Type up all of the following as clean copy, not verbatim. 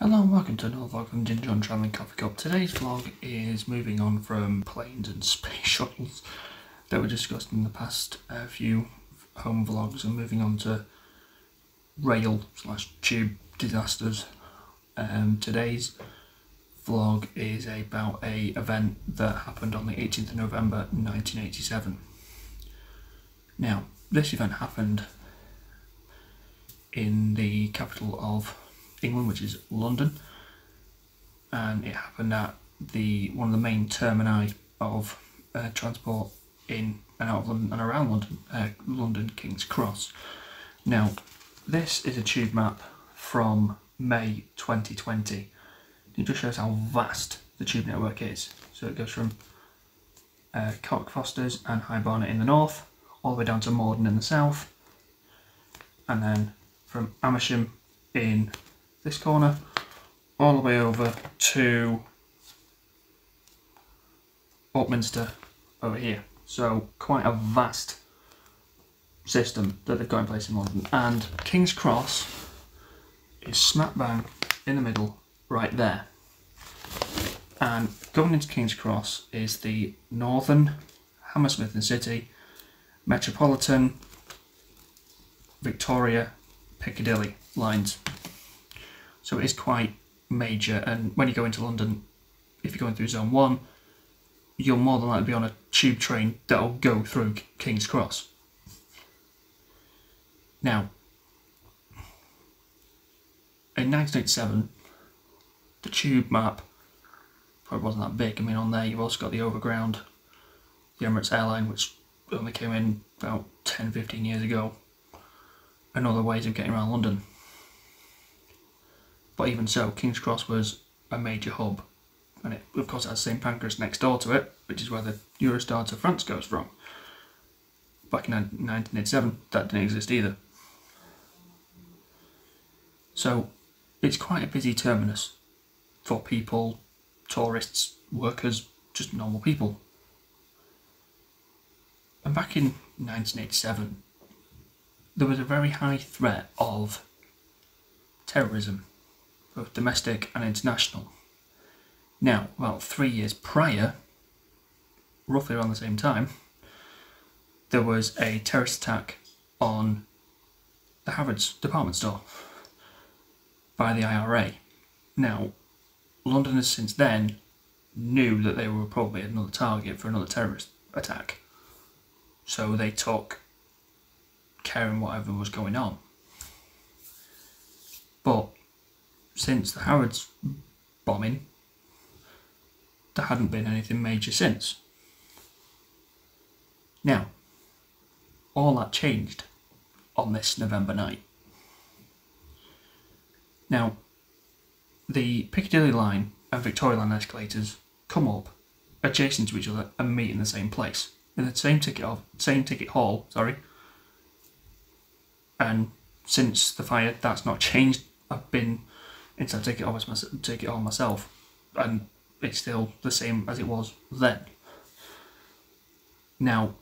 Hello and welcome to another vlog from Ginger on Travelling Coffee Cup. Today's vlog is moving on from planes and space shuttles that were discussed in the past few home vlogs and moving on to rail/tube disasters. Today's vlog is about an event that happened on the 18th of November 1987. Now, this event happened in the capital of England, which is London, and it happened at one of the main termini of transport in and out of London and around London, London King's Cross. Now, this is a tube map from May 2020. It just shows how vast the tube network is. So it goes from Cockfosters and High Barnet in the north, all the way down to Morden in the south, and then from Amersham in this corner, all the way over to Upminster over here. So quite a vast system that they've got in place in London. And King's Cross is smack bang in the middle, right there. And going into King's Cross is the Northern, Hammersmith and City, Metropolitan, Victoria, Piccadilly lines. So it is quite major, and when you go into London, if you're going through Zone 1, you'll more than likely be on a tube train that'll go through King's Cross. Now, in 1987, the tube map probably wasn't that big. I mean, on there you've also got the Overground, the Emirates airline, which only came in about 10-15 years ago, and other ways of getting around London. But even so, King's Cross was a major hub, and it, of course, it has St Pancras next door to it, which is where the Eurostar to France goes from. Back in 1987, that didn't exist either. So it's quite a busy terminus for people, tourists, workers, just normal people. And back in 1987, there was a very high threat of terrorism, both domestic and international. Now, about 3 years prior, roughly around the same time, there was a terrorist attack on the Harrods department store by the IRA. Now, Londoners since then knew that they were probably another target for another terrorist attack, so they took care in whatever was going on. But since the Harrods bombing, there hadn't been anything major since. Now, all that changed on this November night. Now, the Piccadilly line and Victoria line escalators come up adjacent to each other and meet in the same place, in the same ticket hall, and since the fire, that's not changed. I've been inside ticket hall myself, and it's still the same as it was then. Now,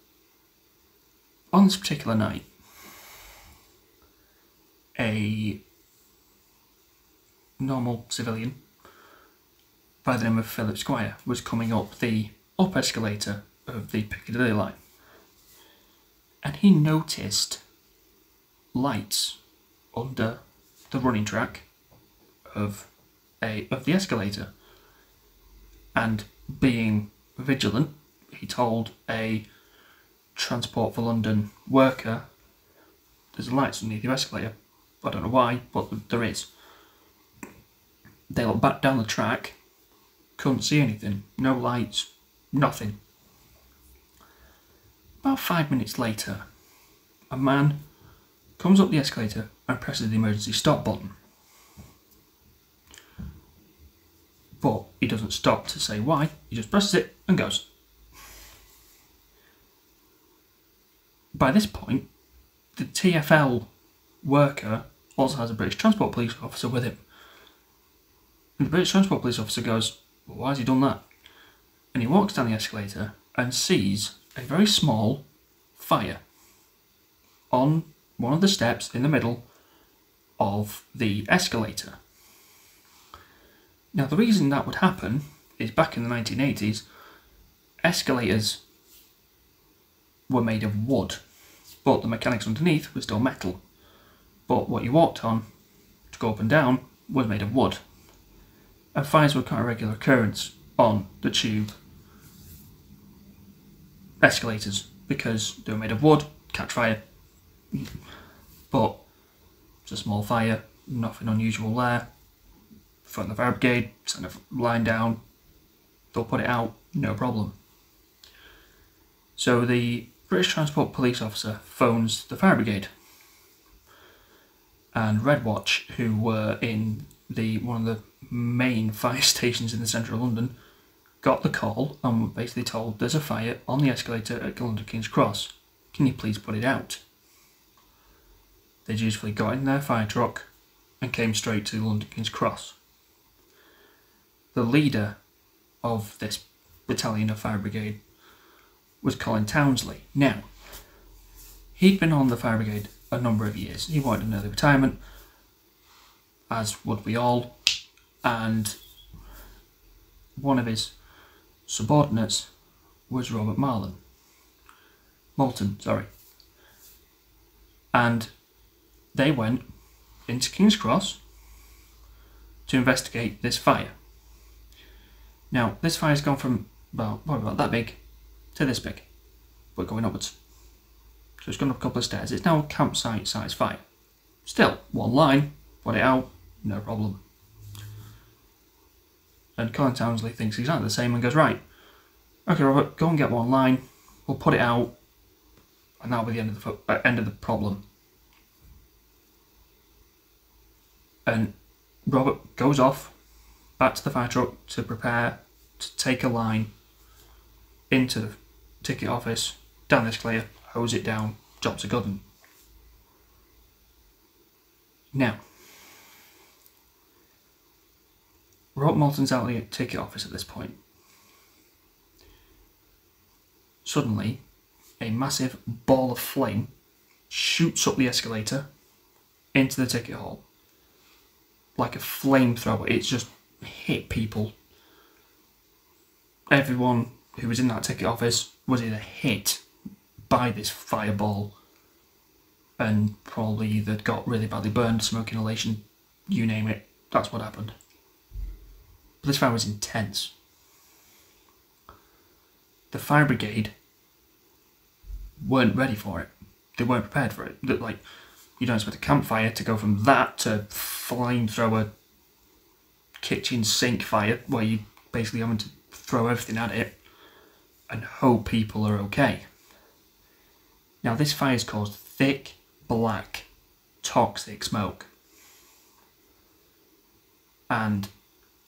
on this particular night, a normal civilian by the name of Philip Squire was coming up the up escalator of the Piccadilly line, and he noticed lights under the running track of the escalator, and being vigilant, he told a Transport for London worker, "There's lights underneath your escalator." I don't know why, but there is. They looked back down the track, couldn't see anything, no lights, nothing. About 5 minutes later, a man comes up the escalator and presses the emergency stop button. But he doesn't stop to say why, he just presses it and goes. By this point, the TfL worker also has a British Transport Police officer with him. And the British Transport Police officer goes, "Well, why has he done that?" And he walks down the escalator and sees a very small fire on one of the steps in the middle of the escalator. Now, the reason that would happen is back in the 1980s, escalators were made of wood, but the mechanics underneath were still metal. But what you walked on to go up and down was made of wood. And fires were quite a regular occurrence on the tube escalators because they were made of wood, catch fire. But it's a small fire, nothing unusual there. Phone the fire brigade, send a line down, they'll put it out, no problem. So the British Transport Police officer phones the fire brigade, and Red Watch, who were in one of the main fire stations in the centre of London, got the call and were basically told there's a fire on the escalator at London King's Cross. Can you please put it out? They dutifully got in their fire truck and came straight to London King's Cross. The leader of this battalion of fire brigade was Colin Townsley. Now, he'd been on the fire brigade a number of years. He wanted an early retirement, as would we all, and one of his subordinates was Robert Moulton, and they went into King's Cross to investigate this fire. Now, this fire's gone from about that big to this big, but going upwards. So it's gone up a couple of stairs. It's now a campsite size fire. Still, one line, put it out, no problem. And Colin Townsley thinks exactly the same and goes, right, okay Robert, go and get one line, we'll put it out, and that'll be the end of the problem. And Robert goes off back to the fire truck to prepare to take a line into the ticket office, down the escalator, hose it down, job's a good one. Now, Robert Moulton's out the ticket office at this point. Suddenly, a massive ball of flame shoots up the escalator into the ticket hall. Like a flamethrower, it's just hit people. Everyone who was in that ticket office was either hit by this fireball and probably either got really badly burned, smoke inhalation, you name it, that's what happened. But this fire was intense. The fire brigade weren't ready for it. They weren't prepared for it. Like, you don't expect a campfire to go from that to flamethrower kitchen sink fire, where you basically having to throw everything at it and hope people are okay. Now, this fire's caused thick, black, toxic smoke. And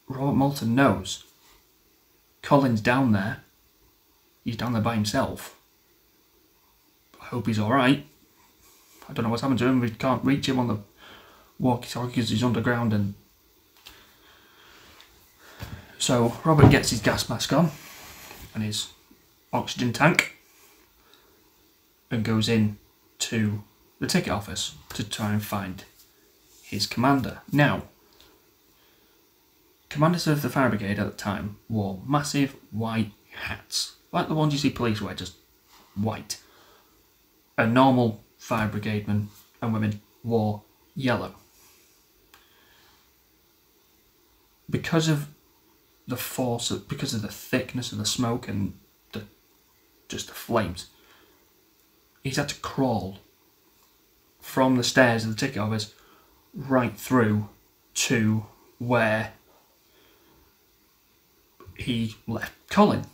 Robert Moulton knows Colin's down there. He's down there by himself. I hope he's alright. I don't know what's happened to him. We can't reach him on the walkie-talkie because he's underground. And so Robert gets his gas mask on and his oxygen tank and goes in to the ticket office to try and find his commander. Now, commanders of the fire brigade at the time wore massive white hats, like the ones you see police wear, just white. A normal fire brigade men and women wore yellow. Because of the force, because of the thickness of the smoke and just the flames, he's had to crawl from the stairs of the ticket office right through to where he left Colin.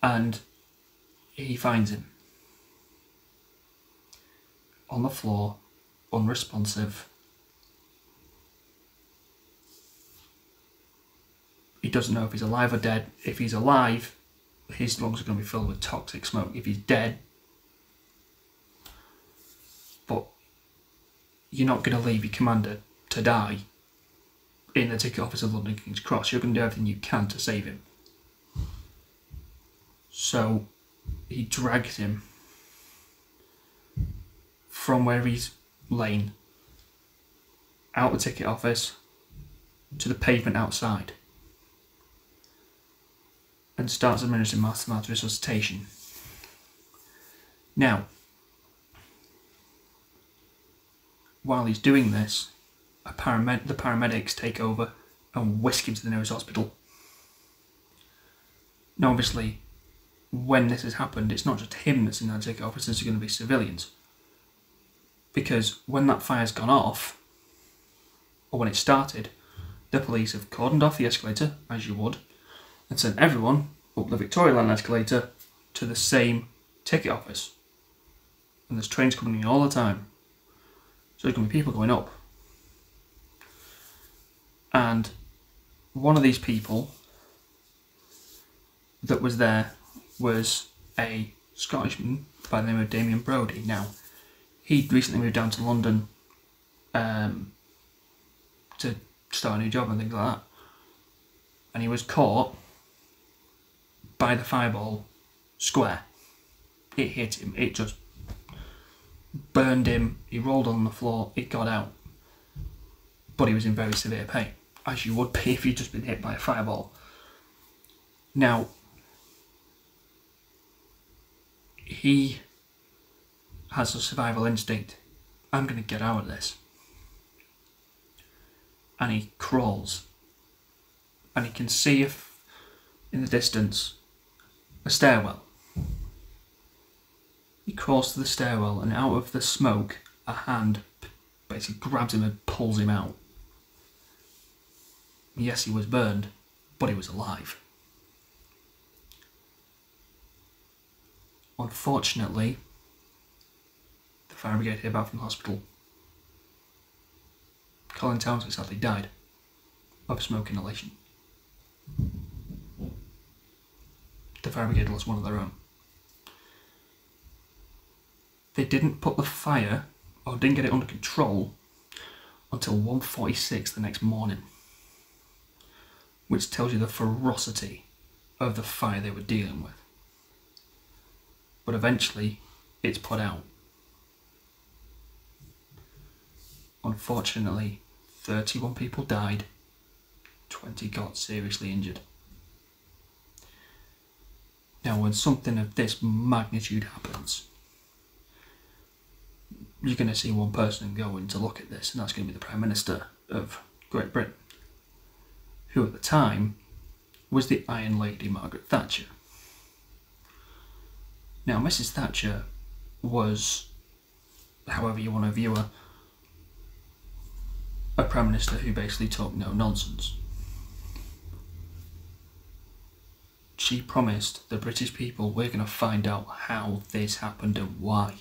And he finds him on the floor, unresponsive. He doesn't know if he's alive or dead. If he's alive, his lungs are going to be filled with toxic smoke. If he's dead, but you're not going to leave your commander to die in the ticket office of London King's Cross. You're going to do everything you can to save him. So he drags him from where he's lain out the ticket office to the pavement outside and starts administering mass resuscitation. Now, while he's doing this, the paramedics take over and whisk him to the nearest hospital. Now, obviously, when this has happened, it's not just him that's in that ticket office, there's going to be civilians. Because when that fire's gone off, or when it started, the police have cordoned off the escalator, as you would, and sent everyone up the Victoria Line escalator to the same ticket office. And there's trains coming in all the time. So there's going to be people going up. And one of these people that was there was a Scottishman by the name of Damien Brodie. Now, he'd recently moved down to London to start a new job and things like that. And he was caught by the fireball square. It hit him. It just burned him. He rolled on the floor. It got out. But he was in very severe pain, as you would be if you'd just been hit by a fireball. Now, he has a survival instinct. I'm going to get out of this. And he crawls. And he can see if in the distance a stairwell. He crawls to the stairwell, and out of the smoke, a hand basically grabs him and pulls him out. Yes, he was burned, but he was alive. Unfortunately, the fire brigade came back from the hospital. Colin Townsley sadly died of smoke inhalation. The fire brigade lost one of their own. They didn't put the fire, or didn't get it under control, until 1:46 the next morning, which tells you the ferocity of the fire they were dealing with. But eventually, it's put out. Unfortunately, 31 people died, 20 got seriously injured. Now, when something of this magnitude happens, you're going to see one person going to look at this, and that's going to be the Prime Minister of Great Britain, who at the time was the Iron Lady Margaret Thatcher. Now, Mrs. Thatcher was, however you want to view her, a Prime Minister who basically talked no nonsense. She promised the British people, we're going to find out how this happened and why.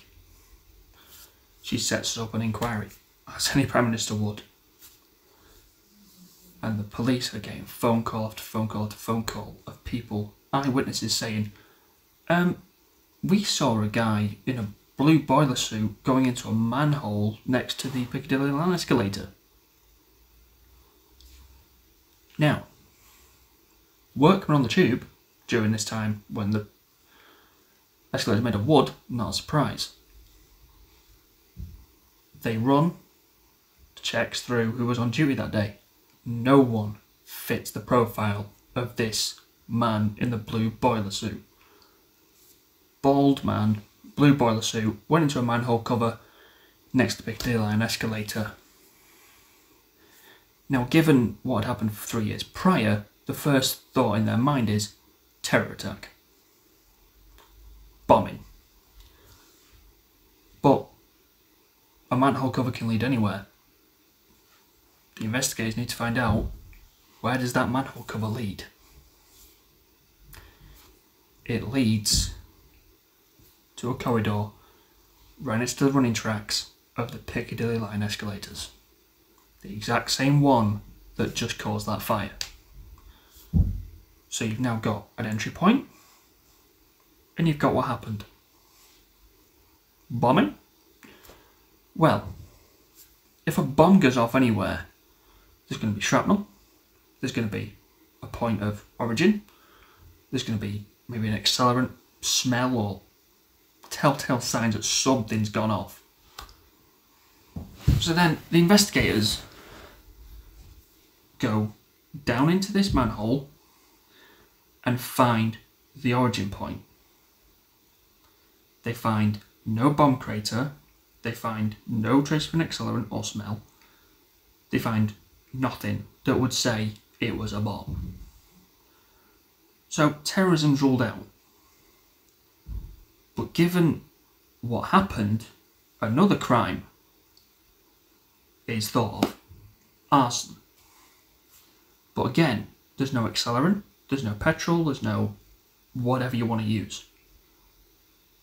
She sets up an inquiry, as any Prime Minister would. And the police are getting phone call after phone call after phone call of people, eyewitnesses saying, we saw a guy in a blue boiler suit going into a manhole next to the Piccadilly line escalator. Now, workmen on the tube during this time when the escalator was made of wood, not a surprise. They run checks through who was on duty that day. No one fits the profile of this man in the blue boiler suit. Bald man, blue boiler suit, went into a manhole cover next to Piccadilly line escalator. Now, given what had happened 3 years prior, the first thought in their mind is terror attack. Bombing. But a manhole cover can lead anywhere. The investigators need to find out, where does that manhole cover lead? It leads to a corridor right next to the running tracks of the Piccadilly line escalators. The exact same one that just caused that fire. So you've now got an entry point, and you've got what happened. Bombing? Well, if a bomb goes off anywhere, there's going to be shrapnel, there's going to be a point of origin, there's going to be maybe an accelerant, smell, or telltale signs that something's gone off. So then the investigators go down into this manhole and find the origin point. They find no bomb crater, they find no trace of an accelerant or smell, they find nothing that would say it was a bomb. So terrorism's ruled out. But given what happened, another crime is thought of: arson. But again, there's no accelerant, there's no petrol, there's no whatever you want to use.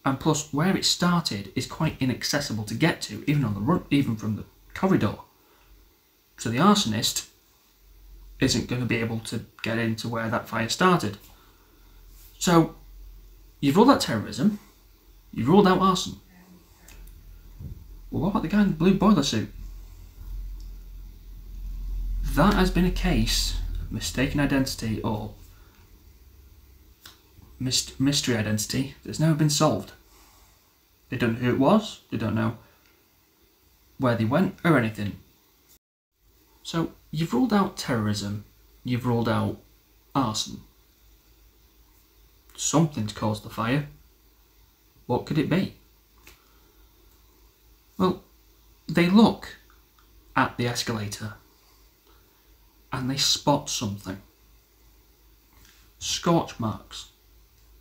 And plus, where it started is quite inaccessible to get to, even on the run, even from the corridor. So the arsonist isn't going to be able to get into where that fire started. So you've ruled out terrorism, you've ruled out arson. Well, what about the guy in the blue boiler suit? That has been a case of mistaken identity or mystery identity that's never been solved. They don't know who it was, they don't know where they went or anything. So you've ruled out terrorism, you've ruled out arson. Something's caused the fire. What could it be? Well, they look at the escalator and they spot something. Scorch marks.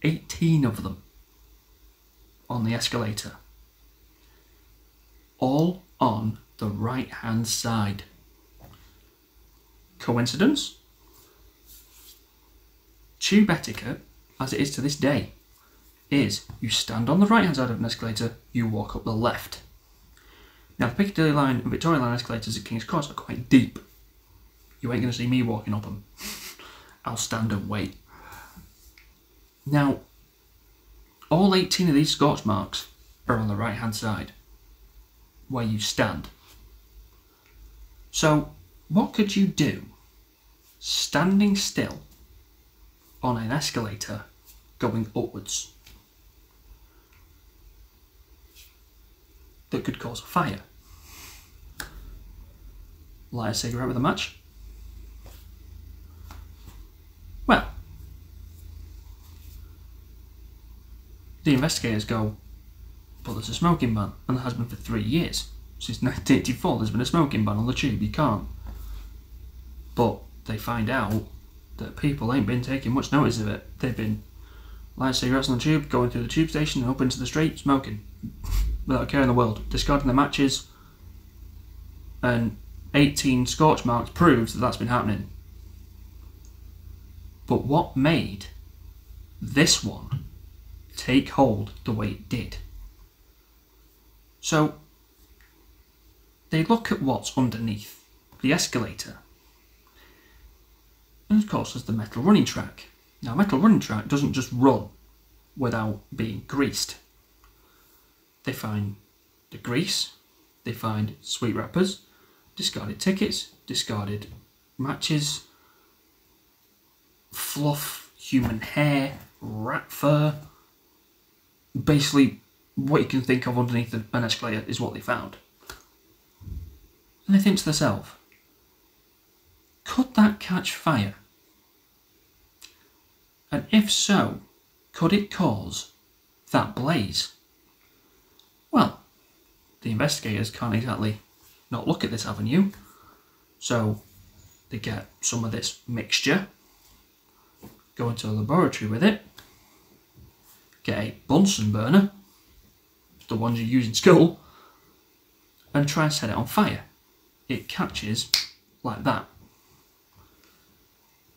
18 of them on the escalator. All on the right hand side. Coincidence? Tube etiquette, as it is to this day, is you stand on the right hand side of an escalator, you walk up the left. Now the Piccadilly line and Victoria line escalators at King's Cross are quite deep. You ain't going to see me walking up them. I'll stand and wait. Now, all 18 of these scorch marks are on the right hand side, where you stand. So, what could you do standing still on an escalator going upwards that could cause a fire? Light a cigarette with a match? Well, the investigators go, but there's a smoking ban, and there has been for 3 years. Since 1984 there's been a smoking ban on the tube, you can't. But they find out that people ain't been taking much notice of it. They've been lighting cigarettes on the tube, going through the tube station and up into the street, smoking, without a care in the world, discarding their matches, and 18 scorch marks proves that that's been happening. But what made this one take hold the way it did? So they look at what's underneath the escalator, and of course there's the metal running track. Now a metal running track doesn't just run without being greased. They find the grease, they find sweet wrappers, discarded tickets, discarded matches, fluff, human hair, rat fur. Basically, what you can think of underneath an escalator is what they found. And they think to themselves, could that catch fire? And if so, could it cause that blaze? Well, the investigators can't exactly not look at this avenue, so they get some of this mixture, go into a laboratory with it, get a Bunsen burner, the ones you use in school, and try and set it on fire. It catches like that.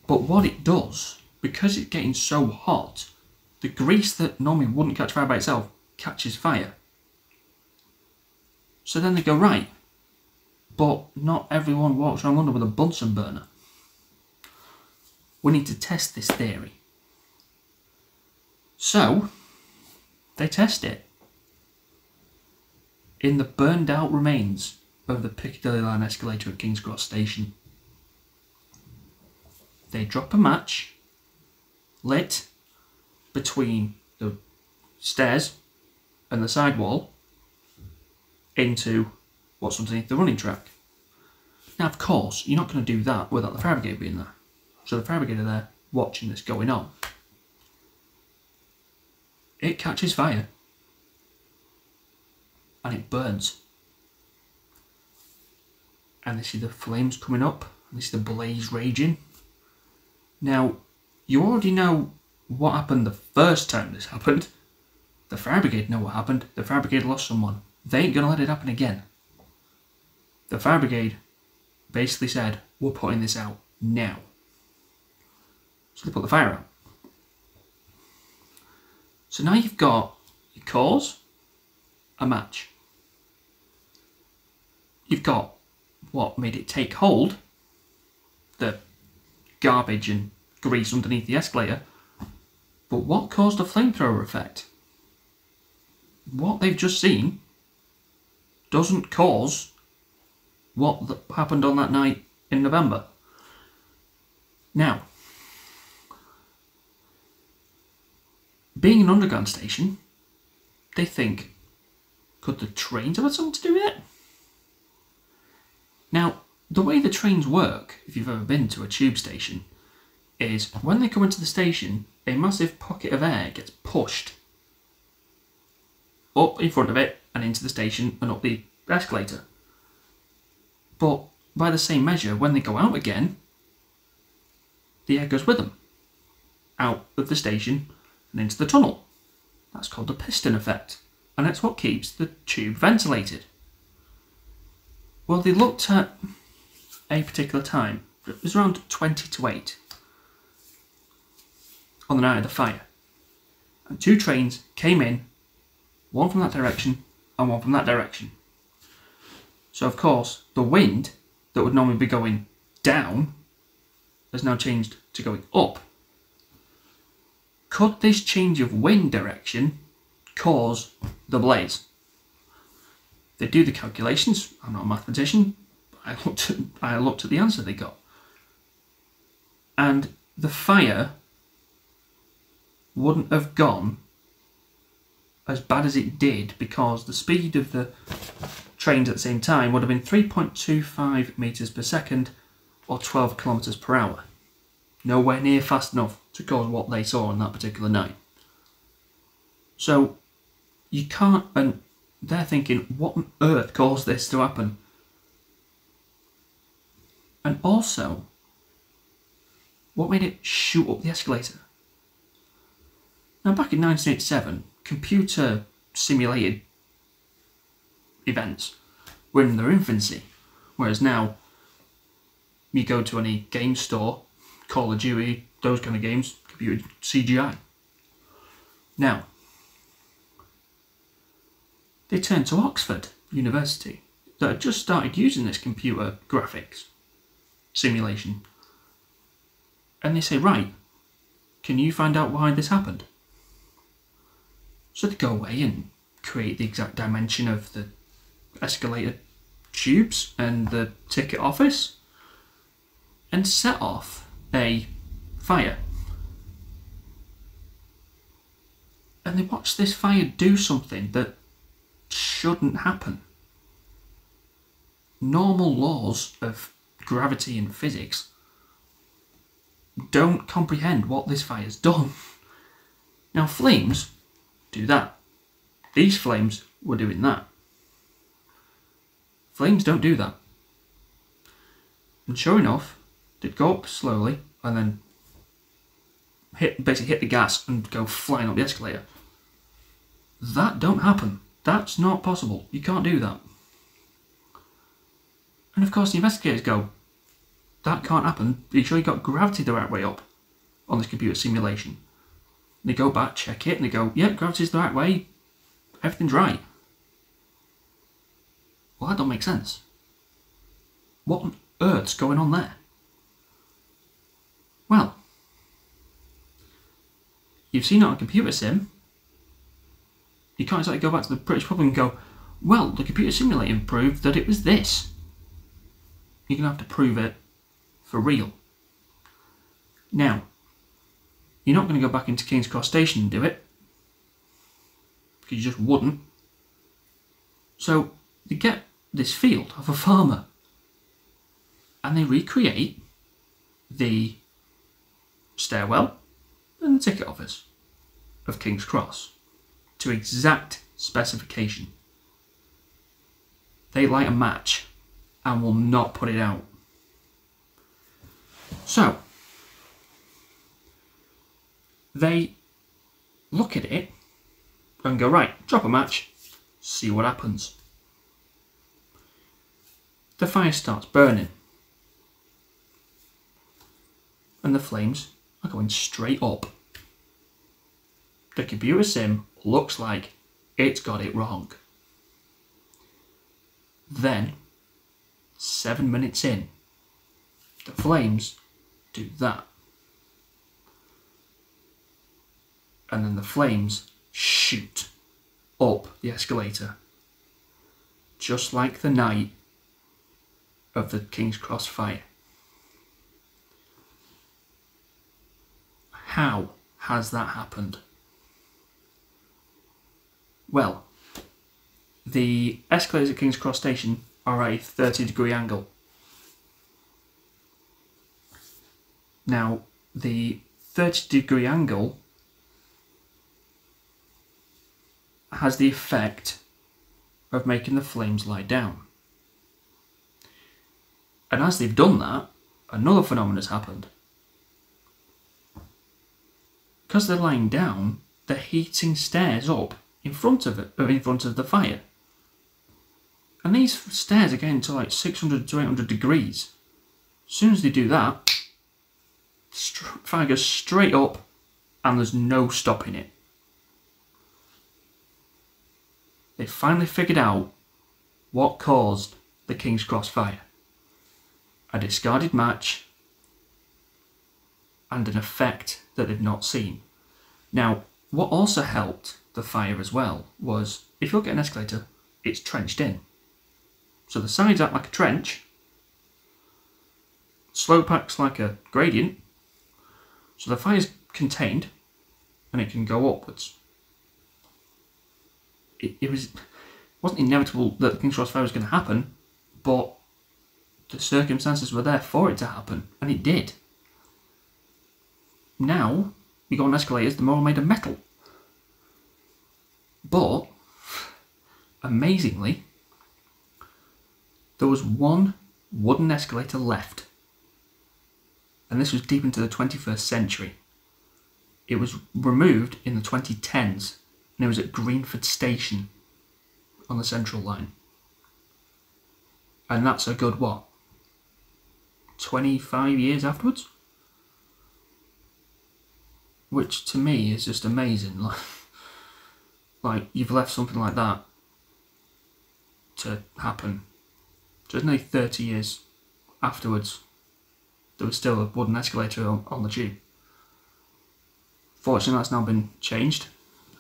But what it does, because it's getting so hot, the grease that normally wouldn't catch fire by itself catches fire. So then they go, right, but not everyone walks around London with a Bunsen burner. We need to test this theory. So they test it in the burned out remains of the Piccadilly line escalator at King's Cross station. They drop a match lit between the stairs and the sidewall into what's underneath the running track. Now, of course, you're not going to do that without the fire brigade being there. So the fire brigade are there watching this going on. It catches fire. And it burns. And they see the flames coming up. And they see the blaze raging. Now, you already know what happened the first time this happened. The fire brigade know what happened. The fire brigade lost someone. They ain't going to let it happen again. The fire brigade basically said, we're putting this out now. So they put the fire out. So now you've got your cause, a match. You've got what made it take hold, the garbage and grease underneath the escalator, but what caused the flamethrower effect? What they've just seen doesn't cause what happened on that night in November. Now, being an underground station, they think, could the trains have had something to do with it? Now, the way the trains work, if you've ever been to a tube station, is when they come into the station, a massive pocket of air gets pushed up in front of it and into the station and up the escalator. But by the same measure, when they go out again, the air goes with them, out of the station and into the tunnel. That's called the piston effect, and that's what keeps the tube ventilated. Well, they looked at a particular time. It was around 20 to 8 on the night of the fire. And two trains came in, one from that direction and one from that direction. So, of course, the wind that would normally be going down has now changed to going up. Could this change of wind direction cause the blaze? They do the calculations. I'm not a mathematician. I looked at the answer they got. And the fire wouldn't have gone as bad as it did because the speed of the trains at the same time would have been 3.25 metres per second or 12 kilometres per hour. Nowhere near fast enough to cause what they saw on that particular night. So you can't, and they're thinking, what on earth caused this to happen? And also, what made it shoot up the escalator? Now, back in 1987, computer simulated events were in their infancy, whereas now you go to any game store, Call of Duty, those kind of games, computer CGI. Now, they turned to Oxford University that had just started using this computer graphics simulation. And they say, right, can you find out why this happened? So they go away and create the exact dimension of the escalator tubes and the ticket office and set off a fire. And they watch this fire do something that shouldn't happen. Normal laws of gravity and physics don't comprehend what this fire's done. Now, flames do that. These flames were doing that. Flames don't do that. And sure enough, they'd go up slowly and then basically hit the gas and go flying up the escalator. That don't happen. That's not possible. You can't do that. And of course the investigators go, that can't happen. Are you sure you got gravity the right way up on this computer simulation? And they go back, check it, and they go, yeah, gravity's the right way. Everything's right. Well, that don't make sense. What on earth's going on there? Well, you've seen it on a computer sim. You can't exactly go back to the British public and go, well, the computer simulator proved that it was this. You're going to have to prove it for real. Now, you're not going to go back into King's Cross Station and do it, because you just wouldn't. So, you get this field of a farmer. and they recreate the stairwell and the ticket office of King's Cross to exact specification. They light a match and will not put it out. So, they look at it and go, right, drop a match, see what happens. The fire starts burning. And the flames are going straight up. The computer sim looks like it's got it wrong. Then, 7 minutes in, the flames do that. And then the flames shoot up the escalator. Just like the night of the King's Cross fire. How has that happened? Well, the escalators at King's Cross Station are at a 30-degree angle. Now, the 30-degree angle has the effect of making the flames lie down. And as they've done that, another phenomenon has happened. Because they're lying down, they're heating stairs up in front of it, or in front of the fire. And these stairs are getting to like 600 to 800 degrees. As soon as they do that, fire goes straight up and there's no stopping it. They finally figured out what caused the King's Cross fire. A discarded match and an effect that they've not seen. Now, what also helped the fire as well was, if you look at an escalator, it's trenched in. So the sides act like a trench, slope acts like a gradient, so the fire's contained and it can go upwards. It wasn't inevitable that the King's Cross fire was going to happen, but the circumstances were there for it to happen, and it did. Now, you go on escalators, they're more made of metal. But, amazingly, there was one wooden escalator left. And this was deep into the 21st century. It was removed in the 2010s, and it was at Greenford Station on the Central Line. And that's a good, what, 25 years afterwards? Which to me is just amazing. Like you've left something like that to happen. Just nearly 30 years afterwards, there was still a wooden escalator on the tube. Fortunately, that's now been changed,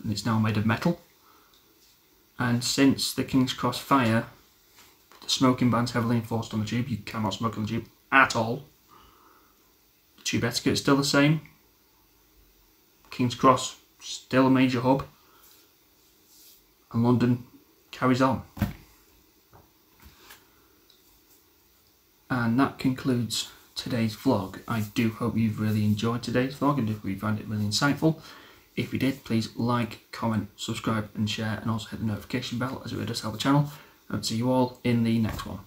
and it's now made of metal. And since the King's Cross fire, the smoking ban's heavily enforced on the tube. You cannot smoke on the tube at all. The tube etiquette is still the same. King's Cross, still a major hub. And London carries on. And that concludes today's vlog. I do hope you've really enjoyed today's vlog and if you found it really insightful. If you did, please like, comment, subscribe and share, and also hit the notification bell as it would just help the channel. And see you all in the next one.